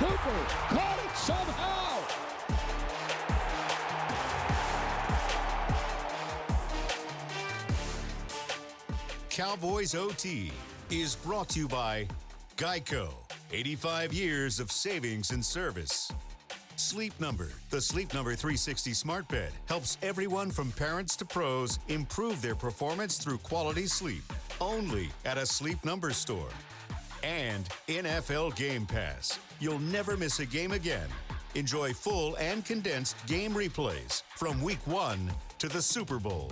Cooper caught it somehow. Cowboys OT is brought to you by Geico. 85 years of savings and service. Sleep Number, the Sleep Number 360 smart bed, helps everyone from parents to pros improve their performance through quality sleep. Only at a Sleep Number store. And NFL Game Pass. You'll never miss a game again. Enjoy full and condensed game replays from Week 1 to the Super Bowl.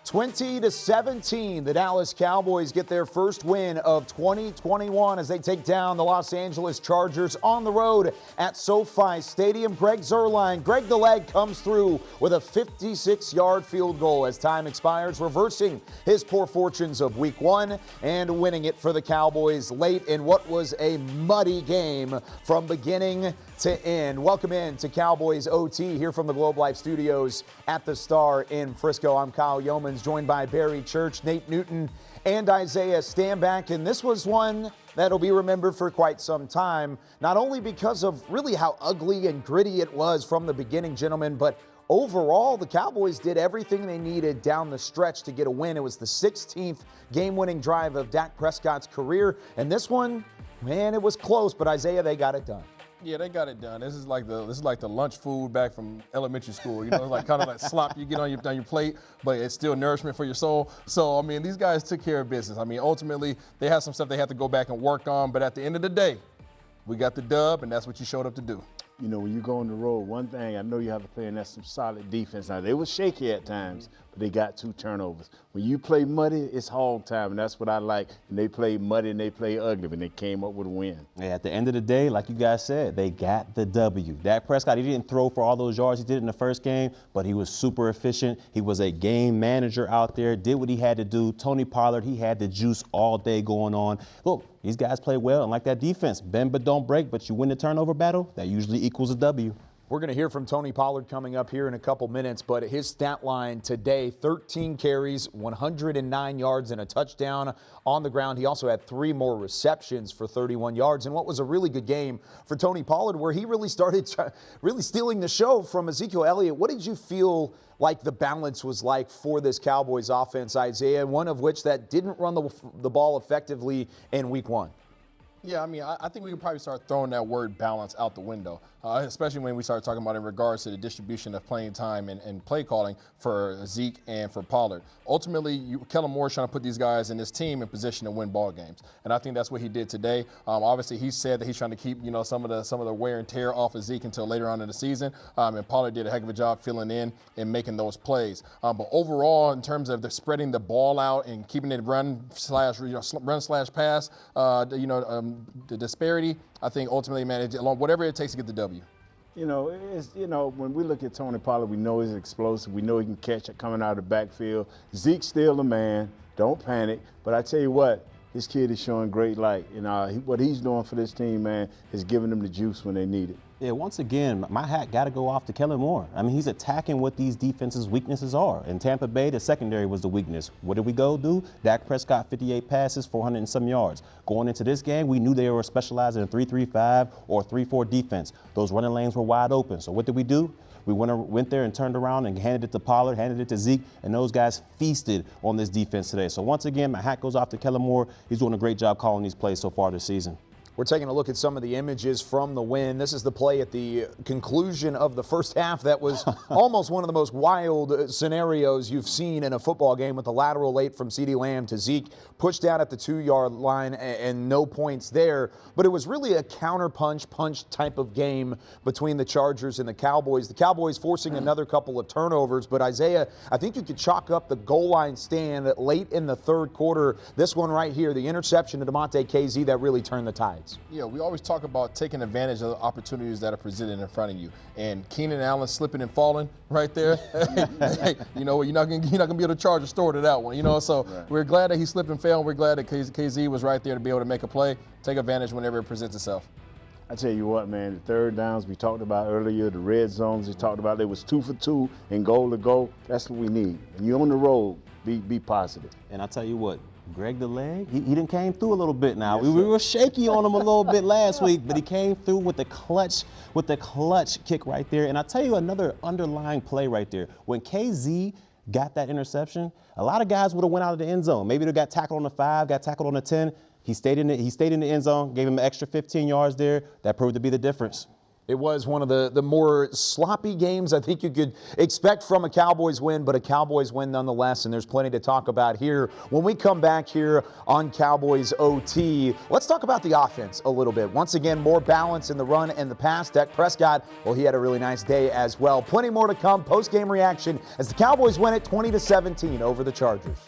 20-17, the Dallas Cowboys get their first win of 2021 as they take down the Los Angeles Chargers on the road at SoFi Stadium. Greg Zuerlein, Greg the Leg, comes through with a 56-yard field goal as time expires, reversing his poor fortunes of Week 1 and winning it for the Cowboys late in what was a muddy game from beginning to end. Welcome in to Cowboys OT here from the Globe Life Studios at the Star in Frisco. I'm Kyle Yeomans, joined by Barry Church, Nate Newton, and Isaiah Stanback. And this was one that'll be remembered for quite some time, not only because of really how ugly and gritty it was from the beginning, gentlemen, but overall, the Cowboys did everything they needed down the stretch to get a win. It was the 16th game-winning drive of Dak Prescott's career. And this one, man, it was close, but Isaiah, they got it done. Yeah, they got it done. This is like the lunch food back from elementary school. You know, it's like kind of like slop you get on your plate, but it's still nourishment for your soul. So I mean, these guys took care of business. I mean, ultimately they have some stuff they have to go back and work on, but at the end of the day, we got the dub, and that's what you showed up to do. You know, when you go on the road, one thing I know you have to play, and that's some solid defense. Now, they were shaky at times, but they got 2 turnovers. When you play muddy, it's hog time, and that's what I like. And they played muddy and they played ugly, and they came up with a win. Yeah, at the end of the day, like you guys said, they got the W. Dak Prescott, he didn't throw for all those yards he did in the first game, but he was super efficient. He was a game manager out there, did what he had to do. Tony Pollard, he had the juice all day going on. Look, these guys play well, and like that defense, bend but don't break, but you win the turnover battle, that usually equals a W. We're going to hear from Tony Pollard coming up here in a couple minutes, but his stat line today, 13 carries, 109 yards, and a touchdown on the ground. He also had 3 more receptions for 31 yards, and what was a really good game for Tony Pollard, where he really started really stealing the show from Ezekiel Elliott. What did you feel like the balance was like for this Cowboys offense, Isaiah, one of which that didn't run the ball effectively in Week 1? Yeah, I mean, I think we could probably start throwing that word balance out the window, especially when we start talking about in regards to the distribution of playing time and play calling for Zeke and for Pollard. Ultimately, Kellen Moore is trying to put these guys in this team in position to win ball games, and I think that's what he did today. Obviously, he said that he's trying to keep some of the wear and tear off of Zeke until later on in the season, and Pollard did a heck of a job filling in and making those plays. But overall, in terms of spreading the ball out and keeping it run/pass, the disparity, I think ultimately, man, whatever it takes to get the W. You know, when we look at Tony Pollard, we know he's explosive. We know he can catch it coming out of the backfield. Zeke's still a man. Don't panic. But I tell you what, this kid is showing great light. What he's doing for this team, man, is giving them the juice when they need it. Yeah, once again, my hat got to go off to Kellen Moore. I mean, he's attacking what these defenses' weaknesses are. In Tampa Bay, the secondary was the weakness. What did we go do? Dak Prescott, 58 passes, 400 and some yards. Going into this game, we knew they were specializing in 3-3-5 or 3-4 defense. Those running lanes were wide open. So what did we do? We went there and turned around and handed it to Pollard, handed it to Zeke, and those guys feasted on this defense today. So once again, my hat goes off to Kellen Moore. He's doing a great job calling these plays so far this season. We're taking a look at some of the images from the win. This is the play at the conclusion of the first half that was almost one of the most wild scenarios you've seen in a football game, with the lateral late from CeeDee Lamb to Zeke, pushed out at the 2-yard line and no points there. But it was really a punch type of game between the Chargers and the Cowboys. The Cowboys forcing another couple of turnovers. But Isaiah, I think you could chalk up the goal line stand late in the third quarter. This one right here, the interception to DeMonte KZ that really turned the tides. Yeah, we always talk about taking advantage of the opportunities that are presented in front of you. And Keenan Allen slipping and falling right there. Hey, you know, you're not gonna be able to charge a store to that one. You know, so right. We're glad that he slipped and fell. We're glad that KZ was right there to be able to make a play. Take advantage whenever it presents itself. I tell you what, man, the third downs we talked about earlier, the red zones we talked about, it was 2 for 2 and goal to go. That's what we need. When you're on the road, be positive. And I tell you what, Greg the leg, he done came through a little bit now. Yes, we were shaky on him a little bit last week, but he came through with the clutch kick right there. And I'll tell you another underlying play right there. When KZ got that interception, a lot of guys would have went out of the end zone. Maybe they got tackled on the 5, got tackled on the 10. He stayed in the end zone, gave him an extra 15 yards there. That proved to be the difference. It was one of the more sloppy games I think you could expect from a Cowboys win, but a Cowboys win nonetheless, and there's plenty to talk about here. When we come back here on Cowboys OT, let's talk about the offense a little bit. Once again, more balance in the run and the pass. Dak Prescott, well, he had a really nice day as well. Plenty more to come. Post-game reaction as the Cowboys win it 20-17 over the Chargers.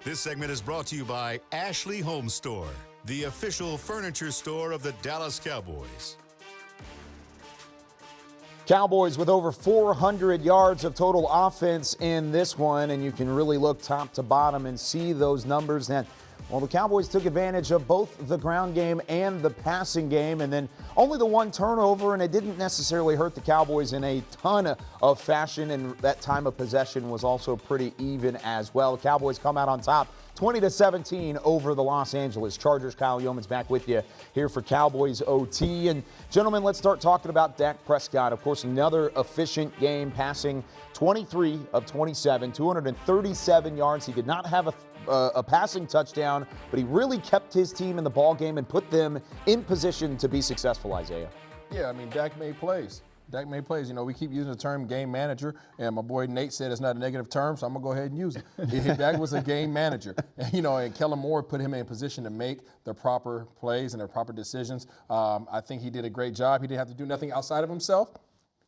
This segment is brought to you by Ashley Home Store, the official furniture store of the Dallas Cowboys. Cowboys with over 400 yards of total offense in this one, and you can really look top to bottom and see those numbers. And well, the Cowboys took advantage of both the ground game and the passing game, and then only the one turnover, and it didn't necessarily hurt the Cowboys in a ton of fashion, and that time of possession was also pretty even as well. The Cowboys come out on top 20-17 over the Los Angeles Chargers. Kyle Yeoman's back with you here for Cowboys OT. And gentlemen, let's start talking about Dak Prescott. Of course, another efficient game, passing 23 of 27, 237 yards. He did not have a passing touchdown, but he really kept his team in the ball game and put them in position to be successful, Isaiah. Yeah, I mean, Dak made plays. Dak made plays. You know, we keep using the term game manager, and my boy Nate said it's not a negative term, so I'm going to go ahead and use it. Dak was a game manager. And, you know, and Kellen Moore put him in position to make the proper plays and the proper decisions. I think he did a great job. He didn't have to do nothing outside of himself.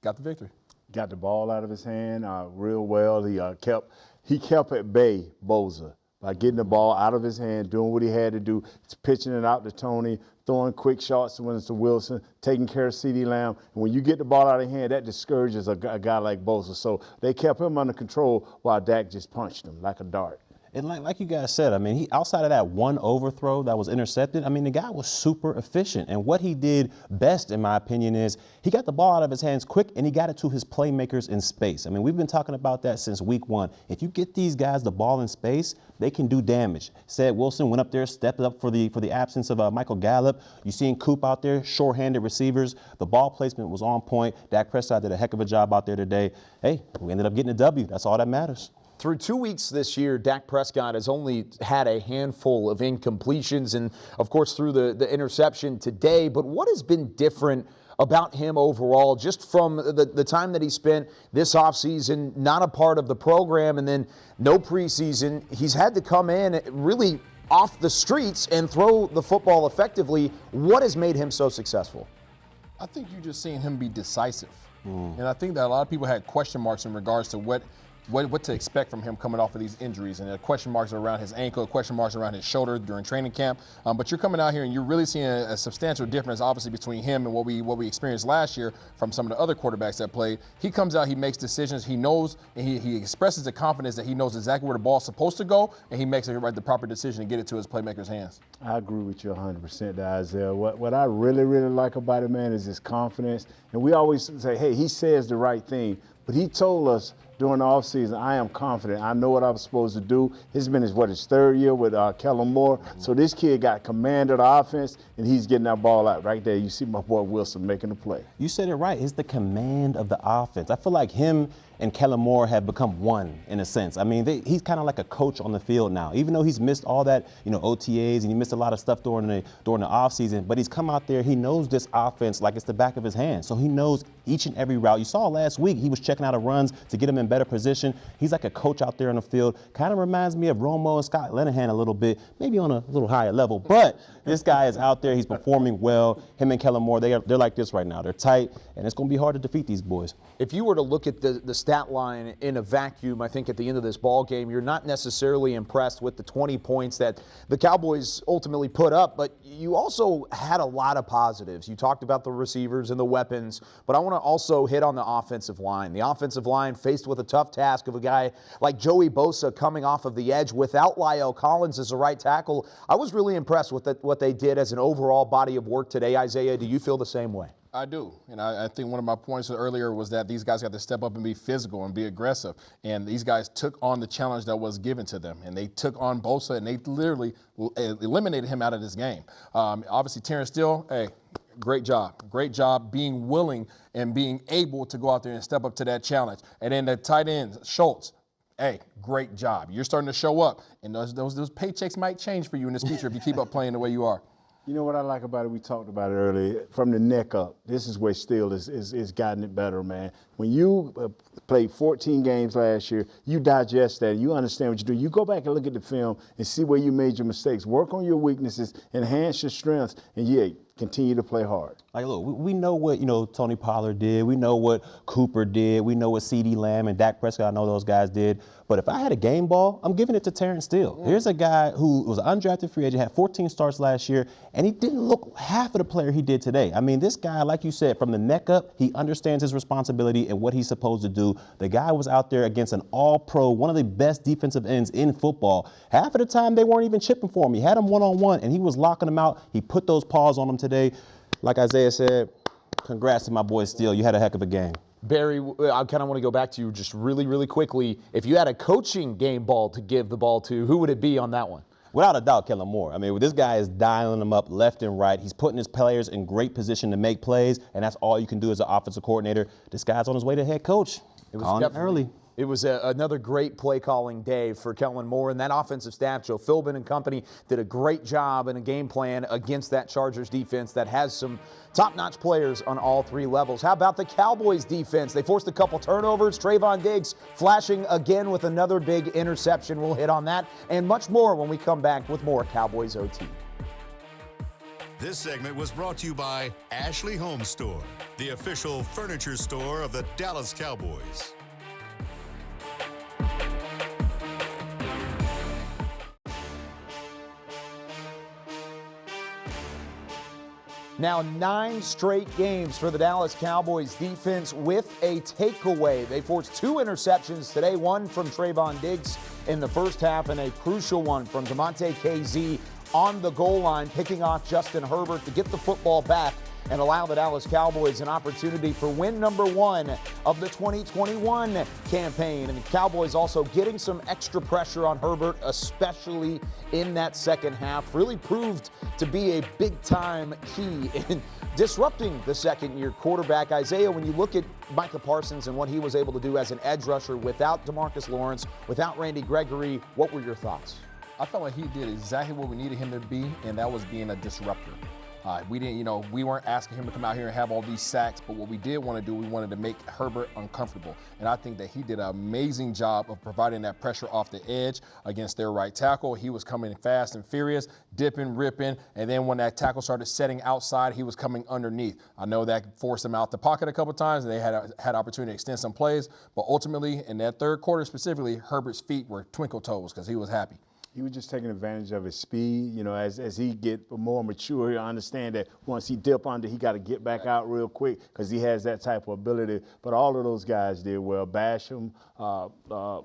Got the victory. Got the ball out of his hand real well. He kept at bay Bosa by getting the ball out of his hand, doing what he had to do, pitching it out to Tony, throwing quick shots to Wilson, taking care of CeeDee Lamb. And when you get the ball out of hand, that discourages a guy like Bosa. So they kept him under control while Dak just punched him like a dart. And like you guys said, I mean, he outside of that one overthrow that was intercepted, I mean, the guy was super efficient. And what he did best, in my opinion, is he got the ball out of his hands quick and he got it to his playmakers in space. I mean, we've been talking about that since week 1. If you get these guys the ball in space, they can do damage. Said Wilson went up there, stepped up for the absence of Michael Gallup. You seen Coop out there, short-handed receivers. The ball placement was on point. Dak Prescott did a heck of a job out there today. Hey, we ended up getting a W. That's all that matters. Through 2 weeks this year, Dak Prescott has only had a handful of incompletions and, of course, through the interception today. But what has been different about him overall, just from the time that he spent this offseason, not a part of the program, and then no preseason? He's had to come in really off the streets and throw the football effectively. What has made him so successful? I think you're just seeing him be decisive. And I think that a lot of people had question marks in regards to what to expect from him coming off of these injuries, and question marks around his ankle, question marks around his shoulder during training camp. But you're coming out here and you're really seeing a substantial difference, obviously, between him and what we experienced last year from some of the other quarterbacks that played. He comes out, he makes decisions, he knows, and he expresses the confidence that he knows exactly where the ball's supposed to go, and he makes the proper decision and get it to his playmaker's hands. I agree with you 100%, Isaiah. What I really, really like about him, man, is his confidence. And we always say, hey, he says the right thing, but he told us during the offseason, I am confident. I know what I'm supposed to do. This has been his third year with Kellen Moore. So this kid got command of the offense, and he's getting that ball out right there. You see my boy Wilson making the play. You said it right. It's the command of the offense. I feel like him and Kellen Moore have become one in a sense. I mean, he's kind of like a coach on the field now. Even though he's missed all that, OTAs, and he missed a lot of stuff during the offseason, but he's come out there. He knows this offense like it's the back of his hand. So he knows each and every route. You saw last week he was checking out of runs to get him in better position. He's like a coach out there on the field. Kind of reminds me of Romo and Scott Linehan a little bit, maybe on a little higher level. But this guy is out there. He's performing well. Him and Kellen Moore, they're like this right now. They're tight, and it's going to be hard to defeat these boys. If you were to look at the stat line in a vacuum, I think at the end of this ball game, you're not necessarily impressed with the 20 points that the Cowboys ultimately put up, but you also had a lot of positives. You talked about the receivers and the weapons, but I want to also hit on the offensive line. The offensive line faced with a tough task of a guy like Joey Bosa coming off of the edge without Lyle Collins as a right tackle. I was really impressed with what they did as an overall body of work today. Isaiah, do you feel the same way? I do. And I think one of my points earlier was that these guys got to step up and be physical and be aggressive. And these guys took on the challenge that was given to them. And they took on Bosa, and they literally eliminated him out of this game. Obviously, Terrence Steele, hey, great job. Great job being willing and being able to go out there and step up to that challenge. And then the tight end, Schultz, hey, great job. You're starting to show up. And those paychecks might change for you in this future if you keep up playing the way you are. You know what I like about it? We talked about it earlier. From the neck up, this is where Steele is gotten it better, man. When you played 14 games last year, you digest that, you understand what you do. You go back and look at the film and see where you made your mistakes. Work on your weaknesses, enhance your strengths, and continue to play hard. Like, look, we know what, Tony Pollard did. We know what Cooper did. We know what CeeDee Lamb and Dak Prescott, I know those guys did. But if I had a game ball, I'm giving it to Terrence Steele. Here's a guy who was an undrafted free agent, had 14 starts last year, and he didn't look half of the player he did today. I mean, this guy, like you said, from the neck up, he understands his responsibility and what he's supposed to do. The guy was out there against an all-pro, one of the best defensive ends in football. Half of the time, they weren't even chipping for him. He had him one-on-one, and he was locking them out. He put those paws on him today. Like Isaiah said, congrats to my boy Steele. You had a heck of a game. Barry, I kind of want to go back to you just really, really quickly. If you had a coaching game ball to give the ball to, who would it be on that one? Without a doubt, Kellen Moore. I mean, this guy is dialing them up left and right. He's putting his players in great position to make plays, and that's all you can do as an offensive coordinator. This guy's on his way to head coach. It was early. It was another great play-calling day for Kellen Moore, and that offensive staff, Joe Philbin and company, did a great job in a game plan against that Chargers defense that has some top-notch players on all three levels. How about the Cowboys defense? They forced a couple turnovers. Trayvon Diggs flashing again with another big interception. We'll hit on that and much more when we come back with more Cowboys OT. This segment was brought to you by Ashley Home Store, the official furniture store of the Dallas Cowboys. Now 9 straight games for the Dallas Cowboys defense with a takeaway. They forced 2 interceptions today, one from Trayvon Diggs in the first half and a crucial one from Damontae KZ on the goal line, picking off Justin Herbert to get the football back and allow the Dallas Cowboys an opportunity for win number 1 of the 2021 campaign. And the Cowboys also getting some extra pressure on Herbert, especially in that second half. Really proved to be a big-time key in disrupting the second-year quarterback. Isaiah, when you look at Micah Parsons and what he was able to do as an edge rusher without DeMarcus Lawrence, without Randy Gregory, what were your thoughts? I felt like he did exactly what we needed him to be, and that was being a disruptor. We didn't, we weren't asking him to come out here and have all these sacks, but what we did want to do, we wanted to make Herbert uncomfortable. And I think that he did an amazing job of providing that pressure off the edge against their right tackle. He was coming fast and furious, dipping, ripping, and then when that tackle started setting outside, he was coming underneath. I know that forced him out the pocket a couple times, and they had opportunity to extend some plays, but ultimately, in that third quarter specifically, Herbert's feet were twinkle toes because he was happy. He was just taking advantage of his speed. As he get more mature, he'll understand that once he dip under, he got to get back out real quick because he has that type of ability. But all of those guys did well. Basham,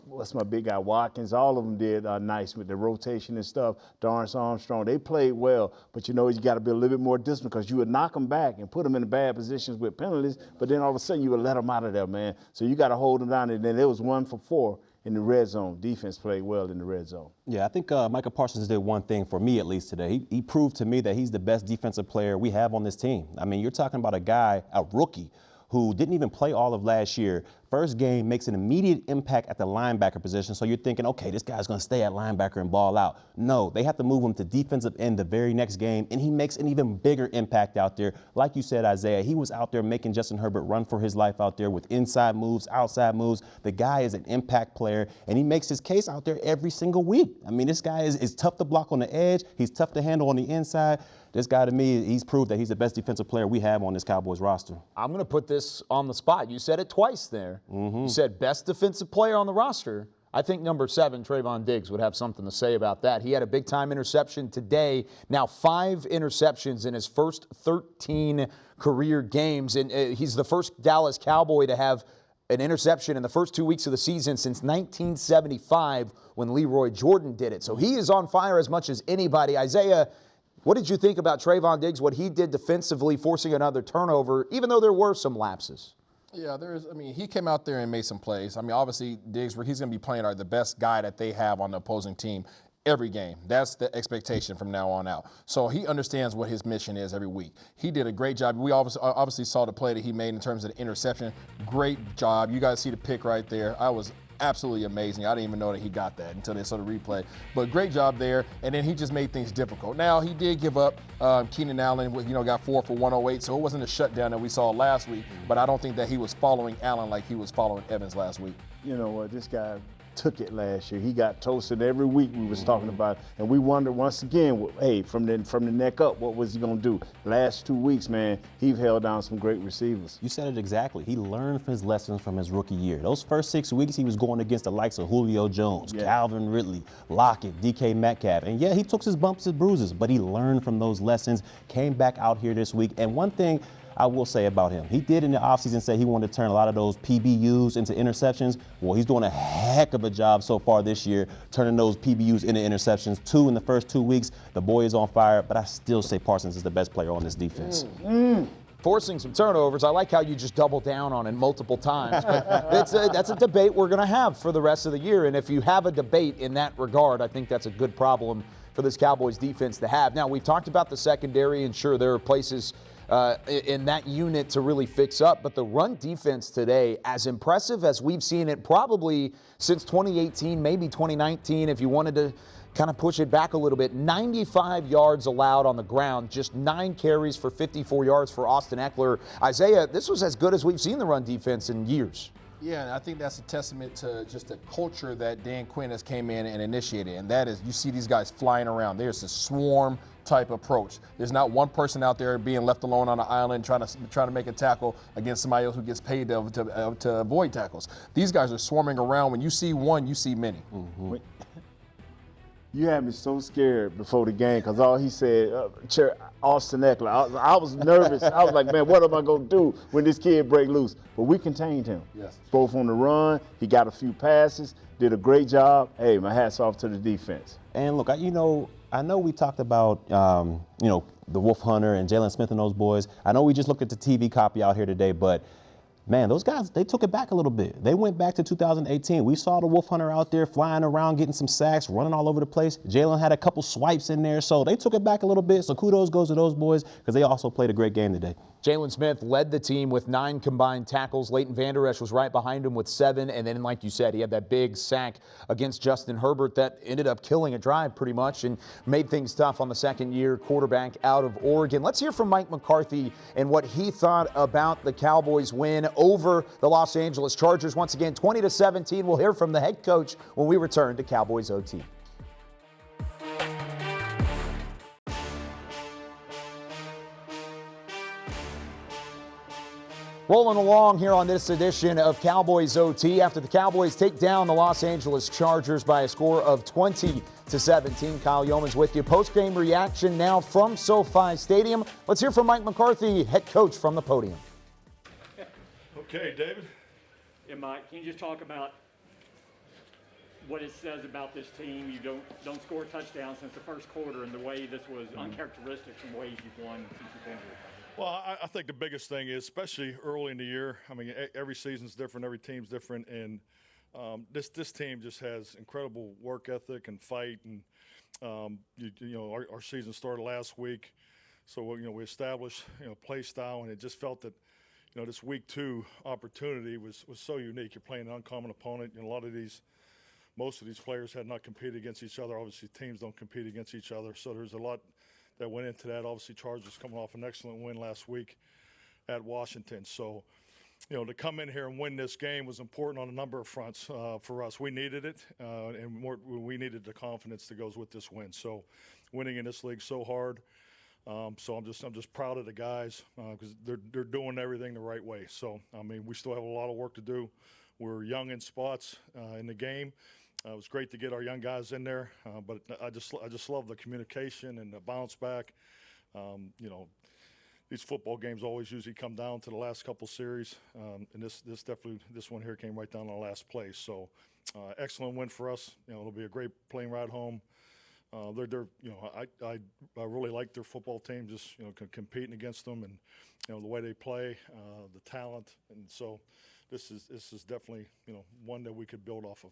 what's my big guy, Watkins, all of them did nice with the rotation and stuff. Dorrance Armstrong, they played well. But, you got to be a little bit more disciplined because you would knock them back and put them in bad positions with penalties, but then all of a sudden you would let them out of there, man. So you got to hold them down. And then it was 1 for 4. In the red zone. Defense played well in the red zone. Yeah, I think Micah Parsons did one thing for me, at least today. He proved to me that he's the best defensive player we have on this team. I mean, you're talking about a guy, a rookie, who didn't even play all of last year. First game makes an immediate impact at the linebacker position. So you're thinking, okay, this guy's going to stay at linebacker and ball out. No, they have to move him to defensive end the very next game, and he makes an even bigger impact out there. Like you said, Isaiah, he was out there making Justin Herbert run for his life out there with inside moves, outside moves. The guy is an impact player, and he makes his case out there every single week. I mean, this guy is tough to block on the edge. He's tough to handle on the inside. This guy, to me, he's proved that he's the best defensive player we have on this Cowboys roster. I'm going to put this on the spot. You said it twice there. You said best defensive player on the roster. I think number 7, Trayvon Diggs, would have something to say about that. He had a big-time interception today. Now 5 interceptions in his first 13 career games. And he's the first Dallas Cowboy to have an interception in the first 2 weeks of the season since 1975 when Leroy Jordan did it. So he is on fire as much as anybody. Isaiah, What did you think about Trayvon Diggs, what he did defensively, forcing another turnover, even though there were some lapses? Yeah, he came out there and made some plays. I mean, obviously, Diggs, he's going to be playing the best guy that they have on the opposing team every game. That's the expectation from now on out. So he understands what his mission is every week. He did a great job. We obviously saw the play that he made in terms of the interception. Great job. You guys see the pick right there. I was absolutely amazing. I didn't even know that he got that until they saw the replay. But great job there. And then he just made things difficult. Now, he did give up. Keenan Allen, got 4 for 108, so it wasn't a shutdown that we saw last week. But I don't think that he was following Allen like he was following Evans last week. You know what? This guy took it last year. He got toasted every week we was talking about it. And we wondered once again, hey, from the neck up, what was he going to do? Last 2 weeks, man, he held down some great receivers. You said it exactly. He learned his lessons from his rookie year. Those first 6 weeks, he was going against the likes of Julio Jones, Calvin Ridley, Lockett, DK Metcalf. And yeah, he took his bumps and bruises, but he learned from those lessons, came back out here this week. And one thing I will say about him, he did in the offseason say he wanted to turn a lot of those PBUs into interceptions. Well, he's doing a heck of a job so far this year, turning those PBUs into interceptions. 2 in the first 2 weeks. The boy is on fire, but I still say Parsons is the best player on this defense. Forcing some turnovers. I like how you just double down on it multiple times. But that's a debate we're going to have for the rest of the year. And if you have a debate in that regard, I think that's a good problem for this Cowboys defense to have. Now, we've talked about the secondary, and sure, there are places in that unit to really fix up. But the run defense today, as impressive as we've seen it probably since 2018, maybe 2019, if you wanted to kind of push it back a little bit, 95 yards allowed on the ground, just 9 carries for 54 yards for Austin Eckler. Isaiah, this was as good as we've seen the run defense in years. Yeah, and I think that's a testament to just the culture that Dan Quinn has came in and initiated, and that is you see these guys flying around. There's a swarm type approach. There's not one person out there being left alone on an island trying to make a tackle against somebody else who gets paid to avoid tackles. These guys are swarming around. When you see one, you see many. You had me so scared before the game because all he said, Austin Eckler. I was nervous. I was like, man, what am I going to do when this kid break loose? But we contained him. Yes. Both on the run. He got a few passes, did a great job. Hey, my hat's off to the defense. And look, I know we talked about, the Wolf Hunter and Jalen Smith and those boys. I know we just looked at the TV copy out here today, but man, those guys, they took it back a little bit. They went back to 2018. We saw the Wolf Hunter out there flying around, getting some sacks, running all over the place. Jalen had a couple swipes in there, so they took it back a little bit. So kudos goes to those boys because they also played a great game today. Jalen Smith led the team with 9 combined tackles. Leighton Vander Esch was right behind him with 7. And then, like you said, he had that big sack against Justin Herbert that ended up killing a drive pretty much and made things tough on the second-year quarterback out of Oregon. Let's hear from Mike McCarthy and what he thought about the Cowboys' win over the Los Angeles Chargers. Once again, 20-17. We'll hear from the head coach when we return to Cowboys OT. Rolling along here on this edition of Cowboys OT after the Cowboys take down the Los Angeles Chargers by a score of 20-17. Kyle Yeoman's with you. Post-game reaction now from SoFi Stadium. Let's hear from Mike McCarthy, head coach from the podium. Okay, David. Yeah, Mike, can you just talk about what it says about this team? You don't score a touchdown since the first quarter, and the way this was uncharacteristic from ways you've won since you've been here. Well, I think the biggest thing is, especially early in the year, I mean, every season's different, every team's different, and this team just has incredible work ethic and fight. And our season started last week, so we established play style, and it just felt that this week 2 opportunity was so unique. You're playing an uncommon opponent, and most of these players had not competed against each other. Obviously, teams don't compete against each other, so there's a lot that went into that. Obviously, Chargers coming off an excellent win last week at Washington. So, to come in here and win this game was important on a number of fronts for us. We needed it, and we needed the confidence that goes with this win. So, winning in this league so hard. So I'm just proud of the guys because they're doing everything the right way. So, I mean, we still have a lot of work to do. We're young in spots in the game. It was great to get our young guys in there, but I just love the communication and the bounce back. These football games always usually come down to the last couple series, and this one here came right down to the last play. So excellent win for us. It'll be a great plane ride home. they're you know, I really like their football team, just, you know, competing against them, and, you know, the way they play, the talent, and so this is definitely, you know, one that we could build off of.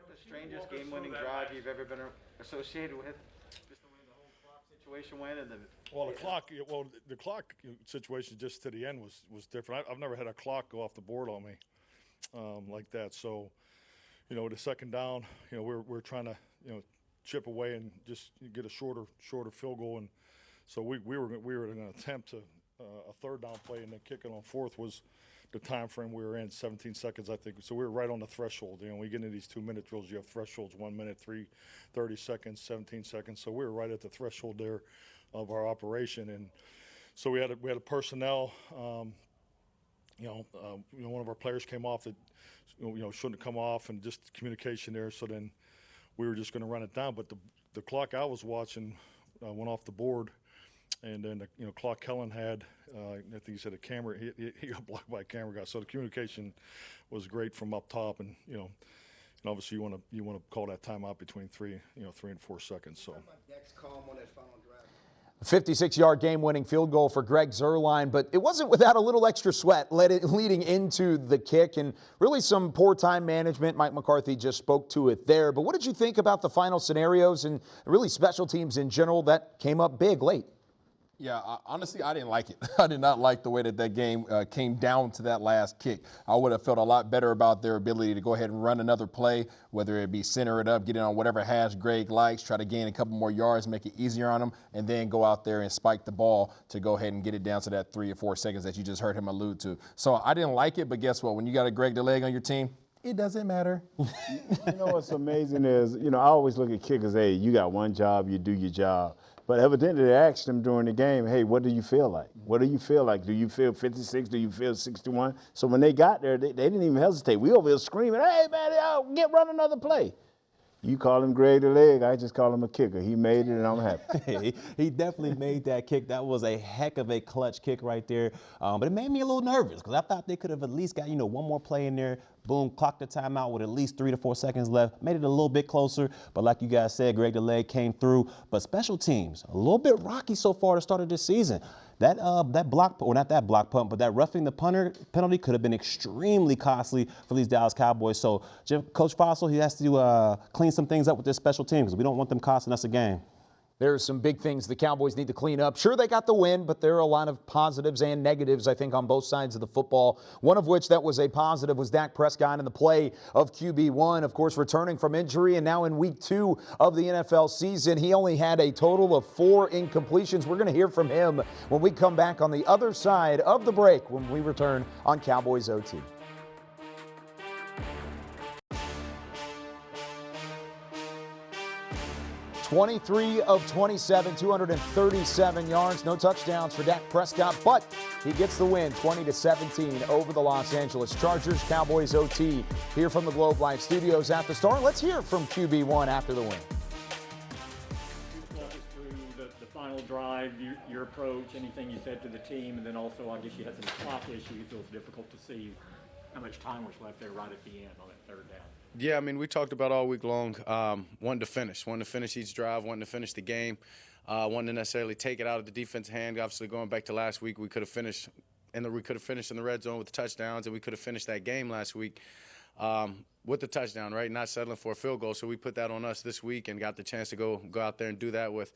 The strangest game-winning drive you've ever been associated with? Just the way the whole clock situation went, and the clock situation just to the end was different. I've never had a clock go off the board on me like that. So, you know, the second down, you know, we're trying to, you know, chip away and just get a shorter field goal, and so we were going to attempt a third down play, and then kicking on fourth was the time frame we were in, 17 seconds, I think. So we were right on the threshold. You know, we get into these 2-minute drills, you have thresholds, 1 minute, 30 seconds, 17 seconds. So we were right at the threshold there of our operation, and so we had a personnel. One of our players came off that, you know, shouldn't have come off, and just communication there. So then we were just going to run it down, but the clock I was watching went off the board. And then, the clock Kellen had, I think he said a camera, he got blocked by a camera guy. So the communication was great from up top, and, you know, and obviously you want to call that timeout between 3 and 4 seconds. So. Next call on that final drive. 56-yard game-winning field goal for Greg Zuerlein, but it wasn't without a little extra sweat leading into the kick, and really some poor time management. Mike McCarthy just spoke to it there. But what did you think about the final scenarios and really special teams in general that came up big late? Yeah, honestly, I didn't like it. I did not like the way that game came down to that last kick. I would have felt a lot better about their ability to go ahead and run another play, whether it be center it up, get it on whatever hash Greg likes, try to gain a couple more yards, make it easier on him, and then go out there and spike the ball to go ahead and get it down to that 3 or 4 seconds that you just heard him allude to. So I didn't like it, but guess what? When you got a Greg DeLeg on your team, it doesn't matter. You know what's amazing is, you know, I always look at kickers, hey, you got one job, you do your job. But evidently they asked him during the game, hey, what do you feel like? What do you feel like? Do you feel 56? Do you feel 61? So when they got there, they didn't even hesitate. We over here screaming, hey, man, run another play. You call him Greg the Leg, I just call him a kicker. He made it, and I'm happy. He definitely made that kick. That was a heck of a clutch kick right there. But it made me a little nervous because I thought they could have at least got, one more play in there. Boom, clocked the timeout with at least 3 to 4 seconds left. Made it a little bit closer. But like you guys said, Greg the Leg came through. But special teams, a little bit rocky so far to start of this season. That block, or not that block punt, but that roughing the punter penalty could have been extremely costly for these Dallas Cowboys. So Coach Fossil, he has to clean some things up with this special team because we don't want them costing us a game. There are some big things the Cowboys need to clean up. Sure, they got the win, but there are a lot of positives and negatives, I think, on both sides of the football. One of which that was a positive was Dak Prescott in the play of QB1, of course, returning from injury. And now in week 2 of the NFL season, he only had a total of 4 incompletions. We're going to hear from him when we come back on the other side of the break when we return on Cowboys OT. $23 of 27, 237 yards, no touchdowns for Dak Prescott, but he gets the win, 20-17 over the Los Angeles Chargers. Cowboys OT here from the Globe Life Studios at the Star. Let's hear from QB1 after the win. Walk us through the final drive, your approach, anything you said to the team, and then also I guess you had some clock issues, so it's difficult to see how much time was left there right at the end on that third down. Yeah, I mean, we talked about all week long, wanting to finish each drive, wanting to finish the game, wanting to necessarily take it out of the defense's hand. Obviously, going back to last week, we could have finished in the red zone with the touchdowns, and we could have finished that game last week with the touchdown, right, not settling for a field goal. So we put that on us this week and got the chance to go out there and do that with,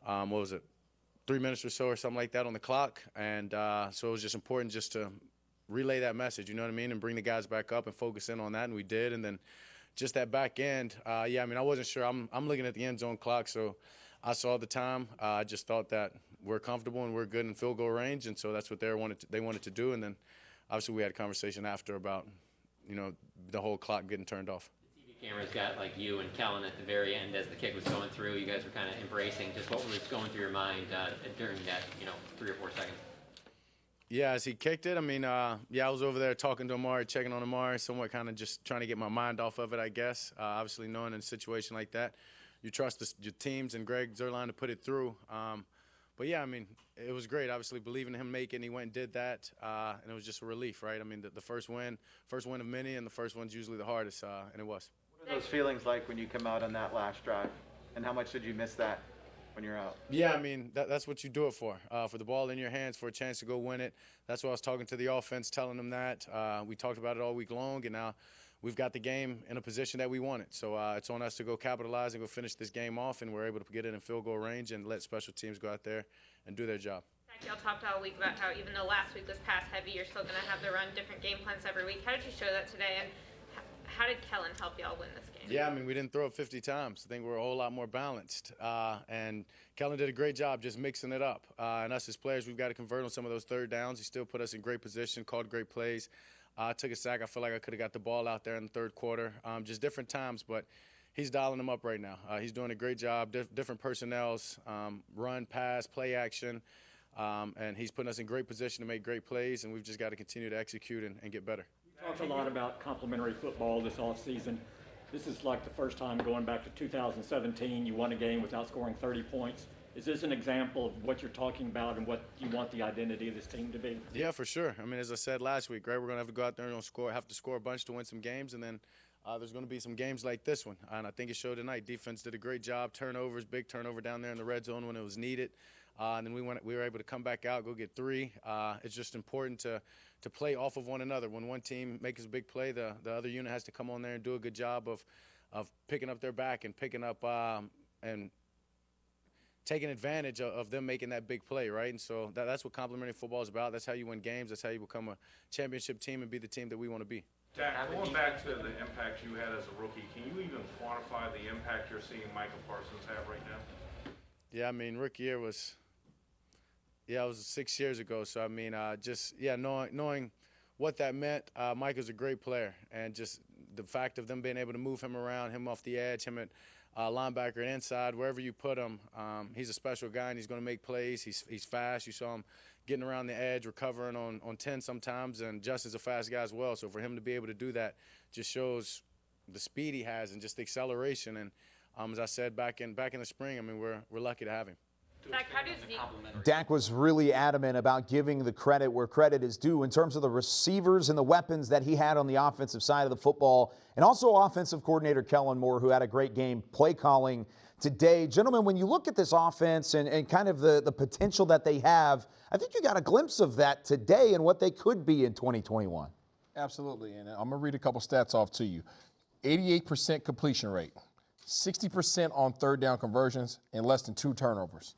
3 minutes or so or something like that on the clock. And so it was just important just to relay that message, you know what I mean, and bring the guys back up and focus in on that, and we did. And then just that back end, I wasn't sure. I'm looking at the end zone clock, so I saw the time. I just thought that we're comfortable and we're good in field goal range, and so that's what they wanted to do. And then obviously we had a conversation after about, the whole clock getting turned off. The TV cameras got like you and Kellen at the very end as the kick was going through. You guys were kind of embracing. Just what was going through your mind during that, 3 or 4 seconds? Yeah, as he kicked it, I was over there talking to Amari, checking on Amari, somewhat kind of just trying to get my mind off of it, I guess. Obviously, knowing in a situation like that, you trust your teams and Greg Zuerlein to put it through. But, yeah, it was great. Obviously, believing in him making, he went and did that, and it was just a relief, right? The first win of many, and the first one's usually the hardest, and it was. What are those feelings like when you come out on that last drive? And how much did you miss that when you're out? Yeah, I mean, that's what you do it for the ball in your hands, for a chance to go win it. That's why I was talking to the offense, telling them that. We talked about it all week long, and now we've got the game in a position that we want it. So it's on us to go capitalize and go finish this game off, and we're able to get it in field goal range and let special teams go out there and do their job. Y'all talked all week about how even though last week was pass heavy, you're still going to have to run different game plans every week. How did you show that today, and how did Kellen help y'all win this game? Yeah, I mean, we didn't throw it 50 times. I think we're a whole lot more balanced. And Kellen did a great job just mixing it up. And us as players, we've got to convert on some of those third downs. He still put us in great position, called great plays. Took a sack. I feel like I could have got the ball out there in the third quarter. Just different times, but he's dialing them up right now. He's doing a great job, different personnels, run, pass, play action. And he's putting us in great position to make great plays, and we've just got to continue to execute and get better. You talked a lot about complementary football this offseason. This is like the first time going back to 2017 you won a game without scoring 30 points. Is this an example of what you're talking about and what you want the identity of this team to be? Yeah, for sure. I mean, as I said last week, right, we're going to have to go out there and have to score a bunch to win some games, and then there's going to be some games like this one. And I think it showed tonight. Defense did a great job. Turnovers, big turnover down there in the red zone when it was needed. And then we were able to come back out, go get 3. It's just important to play off of one another. When one team makes a big play, the other unit has to come on there and do a good job of picking up their back and picking up and taking advantage of them making that big play, right? And so that's what complementary football is about. That's how you win games. That's how you become a championship team and be the team that we want to be. Dak, going back to the impact you had as a rookie, can you even quantify the impact you're seeing Micah Parsons have right now? Yeah, I mean, rookie year was – it was 6 years ago. So, I mean, knowing what that meant, Mike was a great player. And just the fact of them being able to move him around, him off the edge, him at linebacker and inside, wherever you put him, he's a special guy, and he's going to make plays. He's fast. You saw him getting around the edge, recovering on 10 sometimes, and Justin's a fast guy as well. So for him to be able to do that just shows the speed he has and just the acceleration. And as I said back in the spring, I mean, we're lucky to have him. Dak was really adamant about giving the credit where credit is due in terms of the receivers and the weapons that he had on the offensive side of the football, and also offensive coordinator Kellen Moore, who had a great game play calling today. Gentlemen, when you look at this offense and kind of the potential that they have, I think you got a glimpse of that today and what they could be in 2021. Absolutely, and I'm going to read a couple stats off to you. 88% completion rate, 60% on third down conversions, and less than 2 turnovers.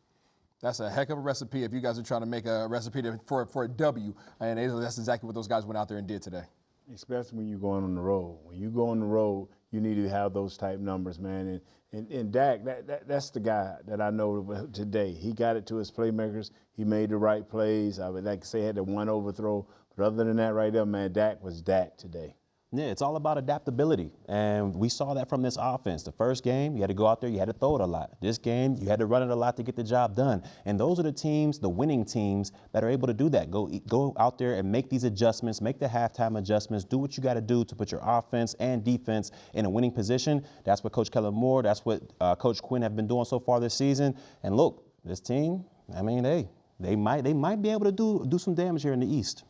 That's a heck of a recipe if you guys are trying to make a recipe for a W, and that's exactly what those guys went out there and did today. Especially when you're going on the road. When you go on the road, you need to have those type numbers, man. And Dak, that's the guy that I know today. He got it to his playmakers. He made the right plays. I would like to say he had the one overthrow. But other than that right there, man, Dak was Dak today. Yeah, it's all about adaptability, and we saw that from this offense. The first game, you had to go out there, you had to throw it a lot. This game, you had to run it a lot to get the job done. And those are the teams, the winning teams, that are able to do that. Go out there and make these adjustments, make the halftime adjustments, do what you got to do to put your offense and defense in a winning position. That's what Coach Kellen Moore, that's what Coach Quinn have been doing so far this season. And look, this team, I mean, they might be able to do some damage here in the East.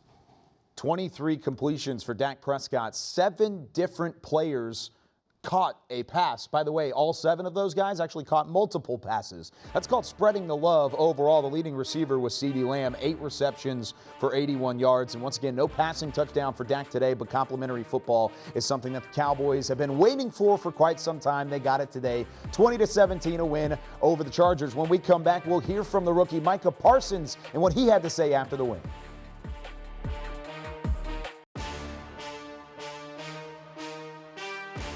23 completions for Dak Prescott. 7 different players caught a pass. By the way, all 7 of those guys actually caught multiple passes. That's called spreading the love overall. The leading receiver was CeeDee Lamb, 8 receptions for 81 yards. And once again, no passing touchdown for Dak today, but complimentary football is something that the Cowboys have been waiting for quite some time. They got it today. 20-17, a win over the Chargers. When we come back, we'll hear from the rookie Micah Parsons and what he had to say after the win.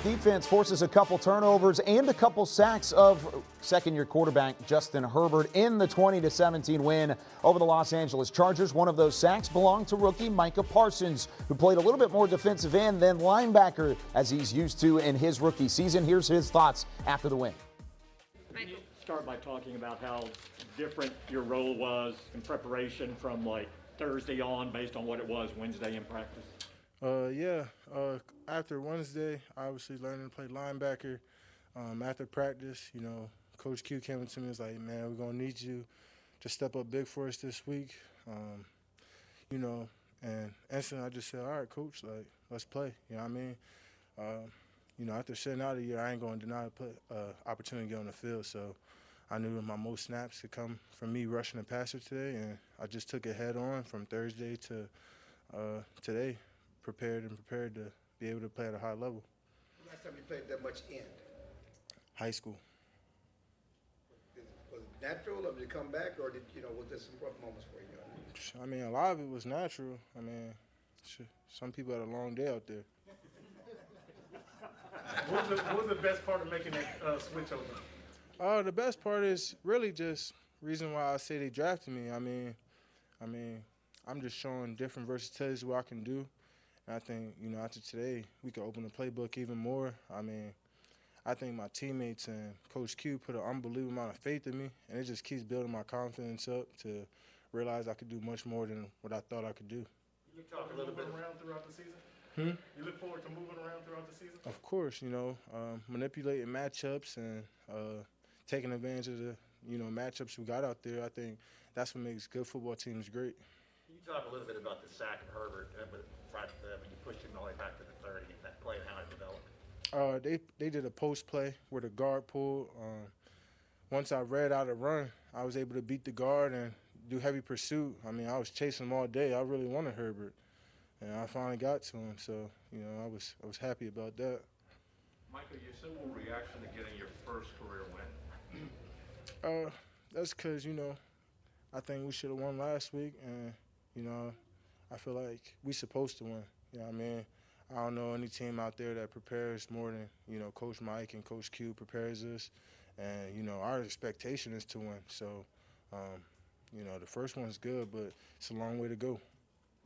Defense forces a couple turnovers and a couple sacks of second-year quarterback Justin Herbert in the 20-17 win over the Los Angeles Chargers. One of those sacks belonged to rookie Micah Parsons, who played a little bit more defensive end than linebacker as he's used to in his rookie season. Here's his thoughts after the win. Can you start by talking about how different your role was in preparation from like Thursday on based on what it was Wednesday in practice? After Wednesday, obviously learning to play linebacker. After practice, Coach Q came to me and was like, man, we're going to need you to step up big for us this week. And instantly I just said, all right, Coach, let's play. You know what I mean? after sitting out a year, I ain't going to deny opportunity to get on the field. So I knew my most snaps could come from me rushing the passer today, and I just took it head on from Thursday to today, prepared to be able to play at a high level. Last time you played that much end? High school. Was it natural, or did you come back, or was there some rough moments for you? I mean, a lot of it was natural. I mean, some people had a long day out there. What was the best part of making that switch over? The best part is really just reason why I say they drafted me. I mean, I'm just showing different versatilities what I can do. And I think, after today, we can open the playbook even more. I mean, I think my teammates and Coach Q put an unbelievable amount of faith in me, and it just keeps building my confidence up to realize I could do much more than what I thought I could do. You talk a little bit around throughout the season? You look forward to moving around throughout the season? Of course, manipulating matchups and taking advantage of the, matchups we got out there. I think that's what makes good football teams great. Can you talk a little bit about the sack of Herbert when you pushed him all the way back to the 30 and that play and how it developed? They did a post play where the guard pulled. Once I read out a run, I was able to beat the guard and do heavy pursuit. I mean, I was chasing him all day. I really wanted Herbert, and I finally got to him. So, I was happy about that. Michael, your simple reaction to getting your first career win? That's because, I think we should have won last week, and, I feel like we supposed to win. I mean? I don't know any team out there that prepares more than, Coach Mike and Coach Q prepares us. And, our expectation is to win. So, the first one's good, but it's a long way to go.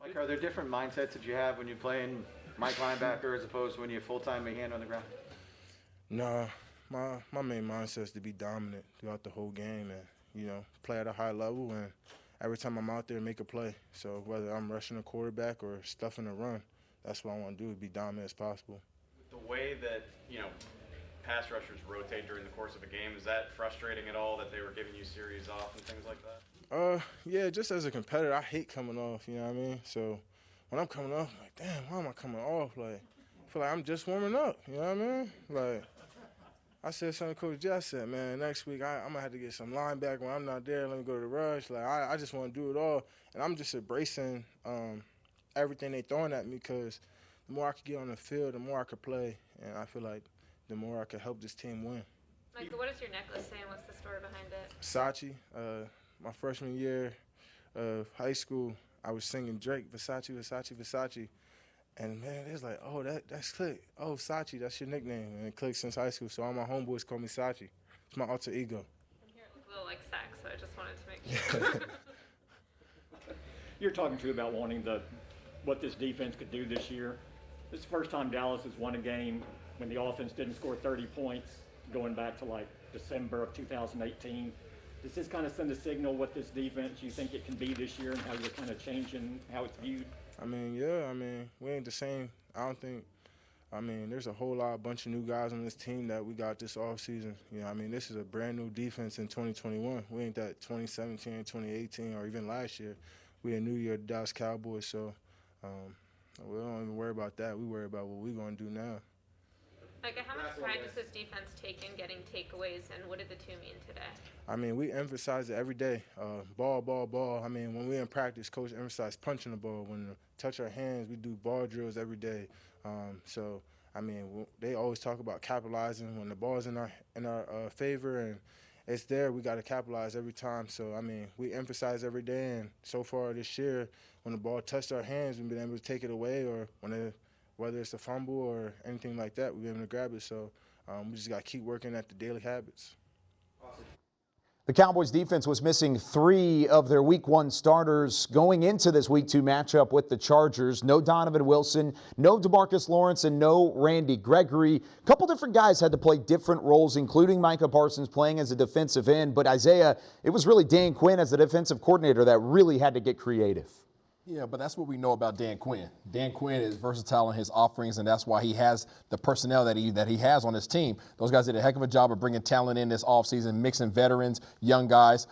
Mike, are there different mindsets that you have when you're playing Mike linebacker as opposed to when you're full-time hand on the ground? Nah, my main mindset is to be dominant throughout the whole game and, play at a high level. And every time I'm out there, make a play. So whether I'm rushing a quarterback or stuffing a run, that's what I want to do, is be dominant as possible. The way that, pass rushers rotate during the course of a game, is that frustrating at all that they were giving you series off and things like that? Yeah, just as a competitor, I hate coming off, you know what I mean? So when I'm coming off, I'm like, damn, why am I coming off? Like, I feel like I'm just warming up, you know what I mean? Like, I said something to Coach J, I said, man, next week I'm going to have to get some linebacker. When I'm not there, let me go to the rush. Like, I just want to do it all. And I'm just embracing everything they throwing at me, because the more I could get on the field, the more I could play. And I feel like the more I could help this team win. Michael, what does your necklace say, and what's the story behind it? Versace. My freshman year of high school, I was singing Drake, Versace, Versace, Versace. And, man, it's like, oh, that's Click. Oh, Sachi, that's your nickname. And it clicked since high school, so all my homeboys call me Sachi. It's my alter ego. I'm here a little like sex, so I just wanted to make sure. You're talking to about wanting what this defense could do this year. This is the first time Dallas has won a game when the offense didn't score 30 points, going back to like December of 2018. Does this kind of send a signal what this defense you think it can be this year and how you're kind of changing how it's viewed? I mean, yeah, we ain't the same. I don't think, there's a whole bunch of new guys on this team that we got this offseason. This is a brand new defense in 2021. We ain't that 2017, 2018, or even last year. We a new year Dallas Cowboys, so we don't even worry about that. We worry about what we're going to do now. Like, how much pride does this defense take in getting takeaways, and what did the two mean today? We emphasize it every day. Ball, ball, ball. When we're in practice, Coach emphasizes punching the ball. When we touch our hands, we do ball drills every day. They always talk about capitalizing when the ball's in our favor and it's there. We got to capitalize every time. So we emphasize every day. And so far this year, when the ball touched our hands, we've been able to take it away, or whether it's a fumble or anything like that, we've been able to grab it. So we just got to keep working at the daily habits. The Cowboys defense was missing 3 of their Week 1 starters going into this Week 2 matchup with the Chargers. No Donovan Wilson, no DeMarcus Lawrence, and no Randy Gregory. A couple different guys had to play different roles, including Micah Parsons playing as a defensive end. But Isaiah, it was really Dan Quinn as the defensive coordinator that really had to get creative. Yeah, but that's what we know about Dan Quinn. Dan Quinn is versatile in his offerings, and that's why he has the personnel that he has on his team. Those guys did a heck of a job of bringing talent in this offseason, mixing veterans, young guys.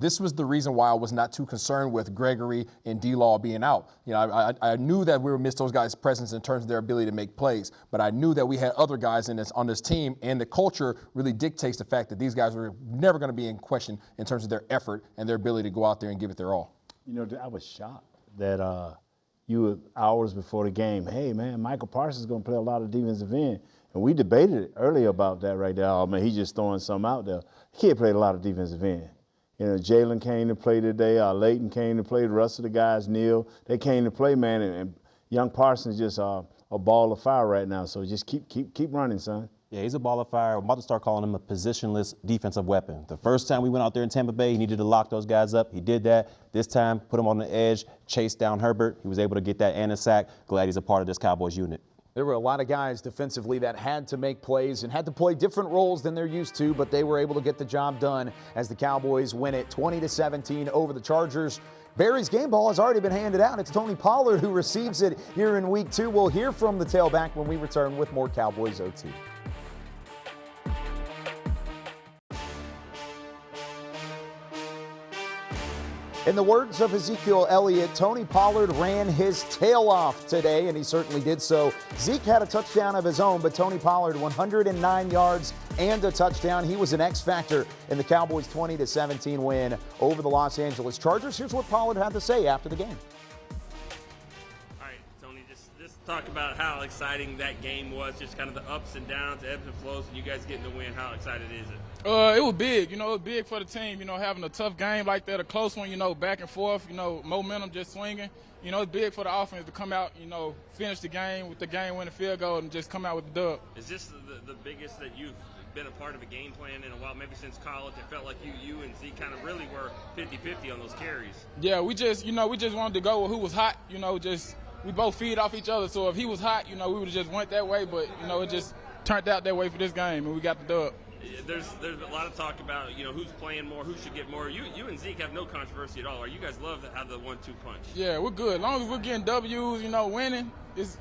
This was the reason why I was not too concerned with Gregory and D-Law being out. You know, I knew that we would miss those guys' presence in terms of their ability to make plays, but I knew that we had other guys on this team, and the culture really dictates the fact that these guys are never going to be in question in terms of their effort and their ability to go out there and give it their all. You know, I was shocked that you were hours before the game, hey, man, Michael Parsons is going to play a lot of defensive end. And we debated it earlier about that right there. Oh, man, he's just throwing something out there. He can't play a lot of defensive end. You know, Jalen came to play today. Leighton came to play. The rest of the guys, Neil, they came to play, man. And young Parsons just a ball of fire right now. So just keep running, son. Yeah, he's a ball of fire. I'm about to start calling him a positionless defensive weapon. The first time we went out there in Tampa Bay, he needed to lock those guys up. He did that. This time, put him on the edge, chase down Herbert. He was able to get that and a sack. Glad he's a part of this Cowboys unit. There were a lot of guys defensively that had to make plays and had to play different roles than they're used to, but they were able to get the job done as the Cowboys win it 20-17 over the Chargers. Barry's game ball has already been handed out. It's Tony Pollard who receives it here in week 2. We'll hear from the tailback when we return with more Cowboys OT. In the words of Ezekiel Elliott, Tony Pollard ran his tail off today, and he certainly did so. Zeke had a touchdown of his own, but Tony Pollard, 109 yards and a touchdown. He was an X factor in the Cowboys' 20-17 win over the Los Angeles Chargers. Here's what Pollard had to say after the game. All right, Tony, just talk about how exciting that game was, just kind of the ups and downs, ebbs and flows, and you guys getting the win. How excited is it? It was big, it was big for the team, having a tough game like that, a close one, back and forth, momentum just swinging. It's big for the offense to come out, finish the game with the game-winning field goal and just come out with the dub. Is this the biggest that you've been a part of a game plan in a while, maybe since college? It felt like you and Zeke kind of really were 50-50 on those carries. Yeah, we just wanted to go with who was hot, we both feed off each other. So if he was hot, we would have just went that way, but, it just turned out that way for this game, and we got the dub. There's a lot of talk about who's playing more, who should get more. You and Zeke have no controversy at all. Or you guys love to have the 1-2 punch? Yeah, we're good. As long as we're getting W's, winning,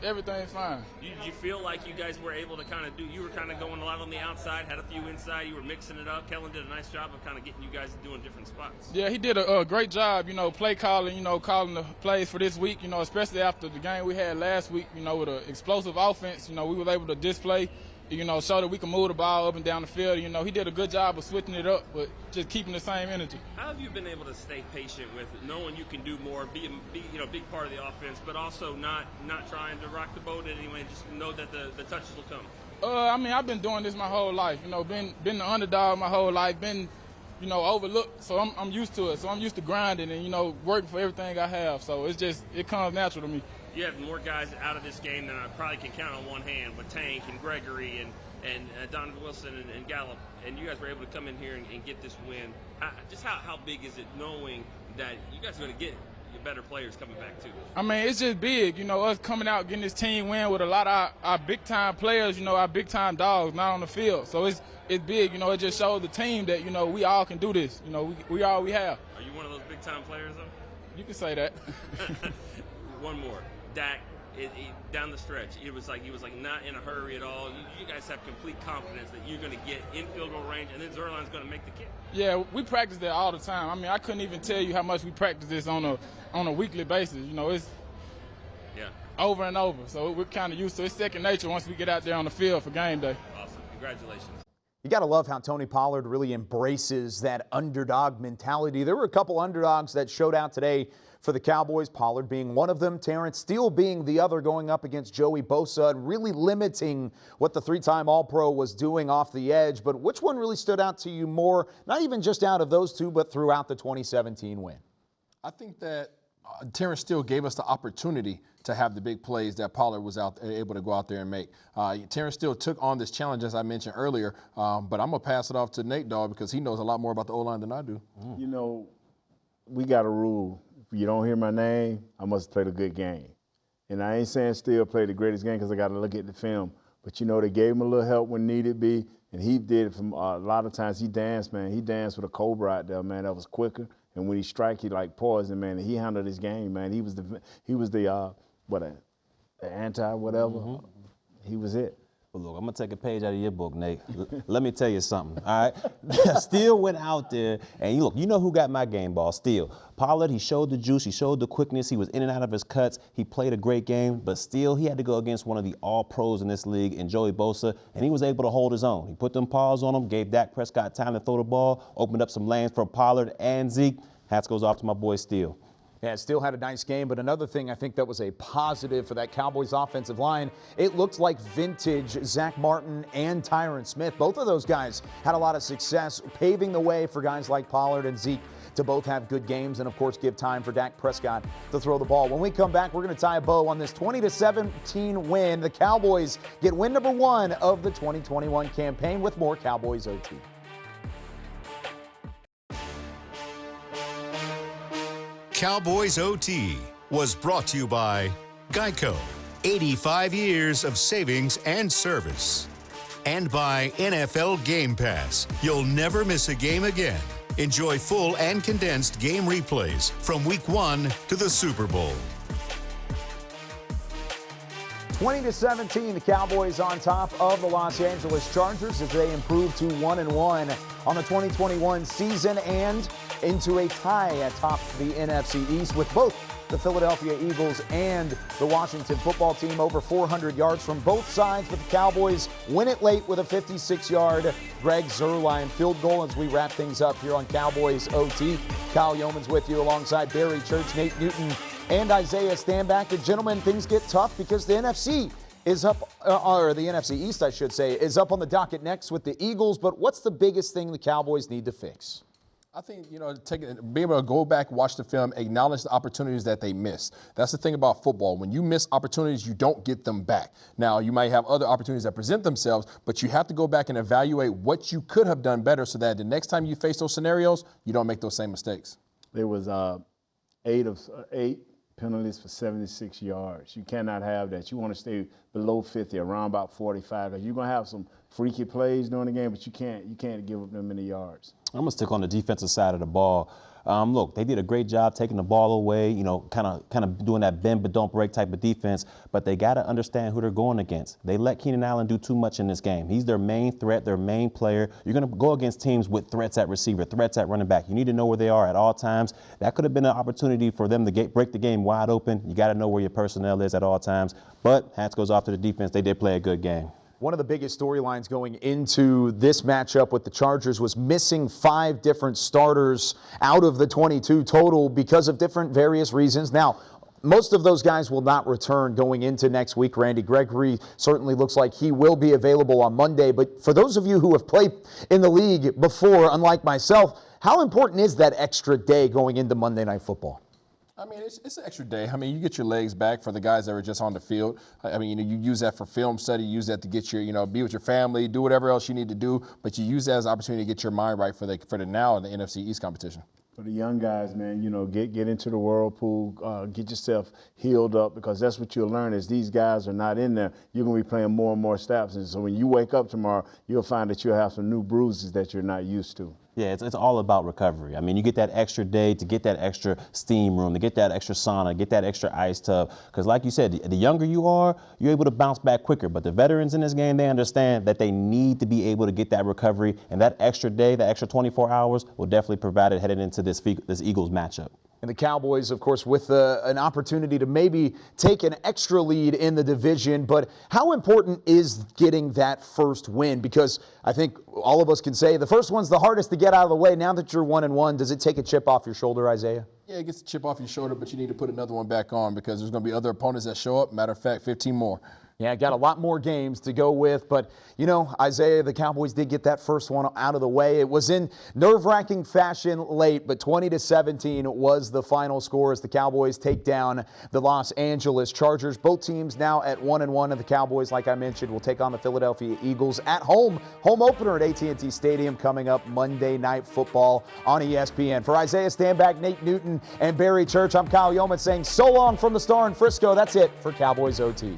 everything's fine. Did you feel like you guys were able to you were kind of going a lot on the outside, had a few inside, you were mixing it up. Kellen did a nice job of kind of getting you guys doing different spots. Yeah, he did a great job, play calling, calling the plays for this week, especially after the game we had last week, with an explosive offense, we were able to display, show that we can move the ball up and down the field. He did a good job of switching it up, but just keeping the same energy. How have you been able to stay patient with knowing you can do more, be a big part of the offense, but also not trying to rock the boat in any way, just know that the touches will come? I've been doing this my whole life. Been the underdog my whole life, been, overlooked, so I'm used to it. So I'm used to grinding and, working for everything I have. So it comes natural to me. You have more guys out of this game than I probably can count on one hand, with Tank and Gregory and Donovan Wilson and Gallup, and you guys were able to come in here and get this win. How big is it knowing that you guys are going to get better players coming back too? It's just big, us coming out getting this team win with a lot of our big-time players, our big-time dogs not on the field. So it's big, it just shows the team that, we all can do this. We all we have. Are you one of those big-time players, though? You can say that. One more. Dak, down the stretch, he was like not in a hurry at all. You guys have complete confidence that you're going to get in field goal range, and then Zerline's going to make the kick. Yeah, we practice that all the time. I couldn't even tell you how much we practice this on a weekly basis. It's over and over. So we're kind of used to it. It's second nature once we get out there on the field for game day. Awesome. Congratulations. You got to love how Tony Pollard really embraces that underdog mentality. There were a couple underdogs that showed out today for the Cowboys, Pollard being one of them, Terrence Steele being the other, going up against Joey Bosa and really limiting what the three-time All-Pro was doing off the edge. But which one really stood out to you more, not even just out of those two, but throughout the 2017 win? I think that Terrence Steele gave us the opportunity to have the big plays that Pollard was able to go out there and make. Terrence Steele took on this challenge, as I mentioned earlier, but I'm going to pass it off to Nate Dogg because he knows a lot more about the O-line than I do. We got a rule. If you don't hear my name, I must have played a good game. And I ain't saying Steele played the greatest game because I got to look at the film. But, you know, they gave him a little help when needed be, and he did it from a lot of times. He danced, man. He danced with a cobra out there, man. That was quicker. And when he strike, he like poison, man. And he handled his game, man. He was the anti-whatever. He was it. Well, look, I'm going to take a page out of your book, Nate. Let me tell you something, all right? Steele went out there, and look, you know who got my game ball? Steele. Pollard, he showed the juice, he showed the quickness, he was in and out of his cuts, he played a great game, but Steele, he had to go against one of the all-pros in this league, in Joey Bosa, and he was able to hold his own. He put them paws on him, gave Dak Prescott time to throw the ball, opened up some lanes for Pollard and Zeke. Hats goes off to my boy Steele. Yeah, Steele had a nice game, but another thing I think that was a positive for that Cowboys offensive line, it looked like vintage Zach Martin and Tyron Smith. Both of those guys had a lot of success, paving the way for guys like Pollard and Zeke to both have good games and, of course, give time for Dak Prescott to throw the ball. When we come back, we're going to tie a bow on this 20-17 win. The Cowboys get win number 1 of the 2021 campaign with more Cowboys OT. Cowboys OT was brought to you by Geico, 85 years of savings and service. And by NFL Game Pass. You'll never miss a game again. Enjoy full and condensed game replays from Week 1 to the Super Bowl. 20-17, the Cowboys on top of the Los Angeles Chargers as they improve to 1-1 on the 2021 season and into a tie atop the NFC East with both the Philadelphia Eagles and the Washington football team over 400 yards from both sides, but the Cowboys win it late with a 56-yard Greg Zuerlein field goal as we wrap things up here on Cowboys OT. Kyle Yeoman's with you alongside Barry Church, Nate Newton, and Isaiah Stanback. And gentlemen, things get tough because the NFC is up, or the NFC East, I should say, is up on the docket next with the Eagles. But what's the biggest thing the Cowboys need to fix? I think, you know, being able to go back, watch the film, acknowledge the opportunities that they missed. That's the thing about football. When you miss opportunities, you don't get them back. Now, you might have other opportunities that present themselves, but you have to go back and evaluate what you could have done better so that the next time you face those scenarios, you don't make those same mistakes. There was 8 penalties for 76 yards. You cannot have that. You want to stay below 50, around about 45. You're going to have some freaky plays during the game, but you can't give up that many yards. I'm going to stick on the defensive side of the ball. Look, they did a great job taking the ball away, you know, kind of doing that bend but don't break type of defense, but they got to understand who they're going against. They let Keenan Allen do too much in this game. He's their main threat, their main player. You're going to go against teams with threats at receiver, threats at running back. You need to know where they are at all times. That could have been an opportunity for them to break the game wide open. You got to know where your personnel is at all times. But hats goes off to the defense. They did play a good game. One of the biggest storylines going into this matchup with the Chargers was missing 5 different starters out of the 22 total because of different various reasons. Now, most of those guys will not return going into next week. Randy Gregory certainly looks like he will be available on Monday. But for those of you who have played in the league before, unlike myself, how important is that extra day going into Monday Night Football? I mean, it's an extra day. I mean, you get your legs back for the guys that were just on the field. I mean, you use that for film study, you use that to get your, be with your family, do whatever else you need to do, but you use that as an opportunity to get your mind right for the now in the NFC East competition. For the young guys, man, get into the whirlpool, get yourself healed up, because that's what you'll learn is these guys are not in there. You're going to be playing more and more snaps, and so when you wake up tomorrow, you'll find that you'll have some new bruises that you're not used to. Yeah, it's all about recovery. I mean, you get that extra day to get that extra steam room, to get that extra sauna, get that extra ice tub. Because like you said, the younger you are, you're able to bounce back quicker. But the veterans in this game, they understand that they need to be able to get that recovery. And that extra day, that extra 24 hours will definitely provide it headed into this Eagles matchup. And the Cowboys, of course, with an opportunity to maybe take an extra lead in the division. But how important is getting that first win? Because I think all of us can say the first one's the hardest to get out of the way. Now that you're 1-1, does it take a chip off your shoulder, Isaiah? Yeah, it gets a chip off your shoulder, but you need to put another one back on because there's going to be other opponents that show up. Matter of fact, 15 more. Yeah, got a lot more games to go with, but, Isaiah, the Cowboys did get that first one out of the way. It was in nerve-wracking fashion late, but 20-17 was the final score as the Cowboys take down the Los Angeles Chargers. Both teams now at 1-1, and the Cowboys, like I mentioned, will take on the Philadelphia Eagles at home. Home opener at AT&T Stadium coming up Monday Night Football on ESPN. For Isaiah Stanback, Nate Newton, and Barry Church, I'm Kyle Yeoman saying so long from the Star in Frisco. That's it for Cowboys OT.